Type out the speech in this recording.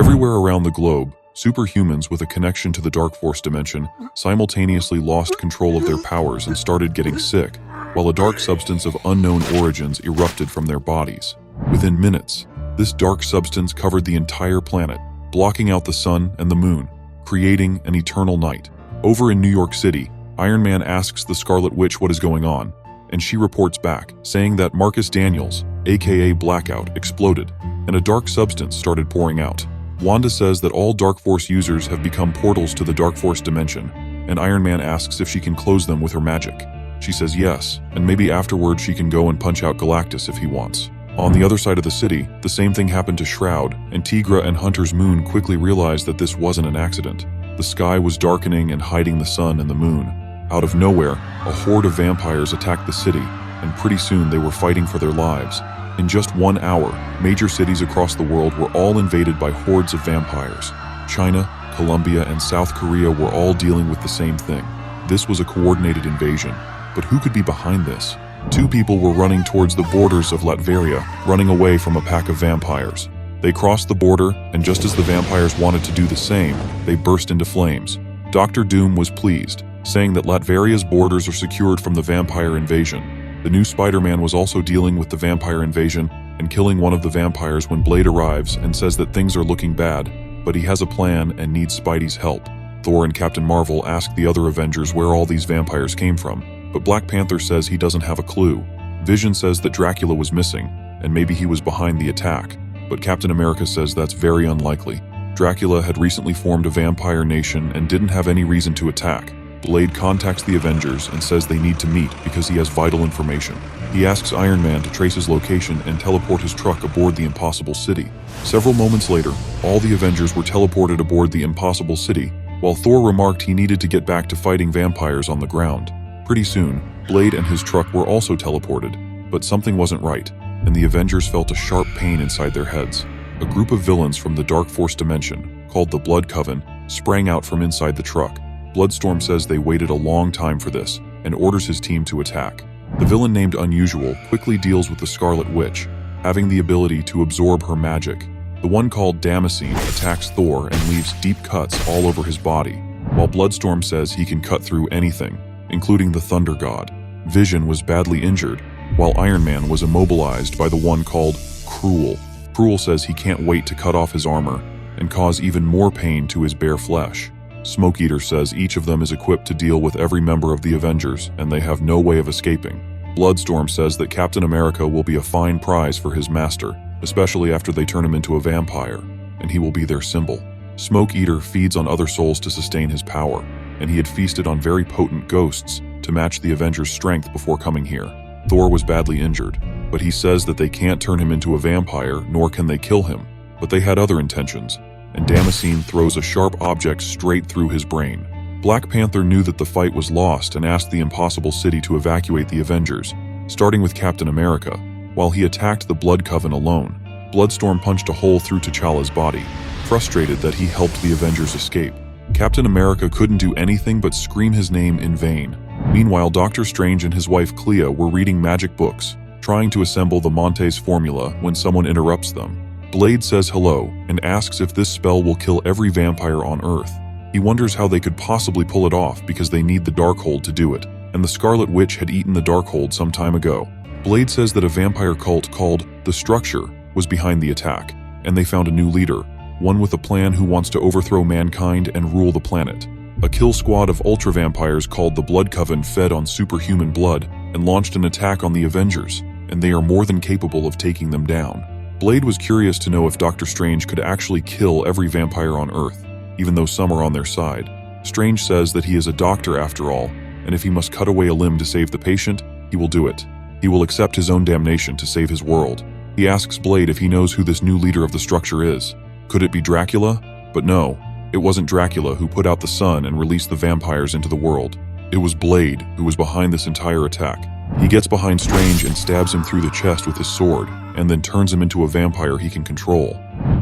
Everywhere around the globe, superhumans with a connection to the Dark Force dimension simultaneously lost control of their powers and started getting sick, while a dark substance of unknown origins erupted from their bodies. Within minutes, this dark substance covered the entire planet, blocking out the sun and the moon, creating an eternal night. Over in New York City, Iron Man asks the Scarlet Witch what is going on, and she reports back, saying that Marcus Daniels, aka Blackout, exploded, and a dark substance started pouring out. Wanda says that all Dark Force users have become portals to the Dark Force dimension, and Iron Man asks if she can close them with her magic. She says yes, and maybe afterward she can go and punch out Galactus if he wants. On the other side of the city, the same thing happened to Shroud, and Tigra and Hunter's Moon quickly realized that this wasn't an accident. The sky was darkening and hiding the sun and the moon. Out of nowhere, a horde of vampires attacked the city, and pretty soon they were fighting for their lives. In just 1 hour, major cities across the world were all invaded by hordes of vampires. China, Colombia, and South Korea were all dealing with the same thing. This was a coordinated invasion. But who could be behind this? 2 people were running towards the borders of Latveria, running away from a pack of vampires. They crossed the border, and just as the vampires wanted to do the same, they burst into flames. Dr. Doom was pleased, saying that Latveria's borders are secured from the vampire invasion. The new Spider-Man was also dealing with the vampire invasion and killing one of the vampires when Blade arrives and says that things are looking bad, but he has a plan and needs Spidey's help. Thor and Captain Marvel ask the other Avengers where all these vampires came from, but Black Panther says he doesn't have a clue. Vision says that Dracula was missing, and maybe he was behind the attack, but Captain America says that's very unlikely. Dracula had recently formed a vampire nation and didn't have any reason to attack. Blade contacts the Avengers and says they need to meet because he has vital information. He asks Iron Man to trace his location and teleport his truck aboard the Impossible City. Several moments later, all the Avengers were teleported aboard the Impossible City, while Thor remarked he needed to get back to fighting vampires on the ground. Pretty soon, Blade and his truck were also teleported, but something wasn't right, and the Avengers felt a sharp pain inside their heads. A group of villains from the Dark Force dimension, called the Blood Coven, sprang out from inside the truck. Bloodstorm says they waited a long time for this, and orders his team to attack. The villain named Unusual quickly deals with the Scarlet Witch, having the ability to absorb her magic. The one called Damascene attacks Thor and leaves deep cuts all over his body, while Bloodstorm says he can cut through anything, including the Thunder God. Vision was badly injured, while Iron Man was immobilized by the one called Cruel. Cruel says he can't wait to cut off his armor and cause even more pain to his bare flesh. Smoke Eater says each of them is equipped to deal with every member of the Avengers and they have no way of escaping. Bloodstorm says that Captain America will be a fine prize for his master, especially after they turn him into a vampire, and he will be their symbol. Smoke Eater feeds on other souls to sustain his power, and he had feasted on very potent ghosts to match the Avengers' strength before coming here. Thor was badly injured, but he says that they can't turn him into a vampire, nor can they kill him, but they had other intentions, and Damascene throws a sharp object straight through his brain. Black Panther knew that the fight was lost and asked the Impossible City to evacuate the Avengers, starting with Captain America, while he attacked the Blood Coven alone. Bloodstorm punched a hole through T'Challa's body, frustrated that he helped the Avengers escape. Captain America couldn't do anything but scream his name in vain. Meanwhile, Doctor Strange and his wife Clea were reading magic books, trying to assemble the Montes formula when someone interrupts them. Blade says hello and asks if this spell will kill every vampire on Earth. He wonders how they could possibly pull it off because they need the Darkhold to do it, and the Scarlet Witch had eaten the Darkhold some time ago. Blade says that a vampire cult called The Structure was behind the attack, and they found a new leader, one with a plan who wants to overthrow mankind and rule the planet. A kill squad of ultra vampires called the Blood Coven fed on superhuman blood and launched an attack on the Avengers, and they are more than capable of taking them down. Blade was curious to know if Doctor Strange could actually kill every vampire on Earth, even though some are on their side. Strange says that he is a doctor after all, and if he must cut away a limb to save the patient, he will do it. He will accept his own damnation to save his world. He asks Blade if he knows who this new leader of the Structure is. Could it be Dracula? But no, it wasn't Dracula who put out the sun and released the vampires into the world. It was Blade who was behind this entire attack. He gets behind Strange and stabs him through the chest with his sword, and then turns him into a vampire he can control.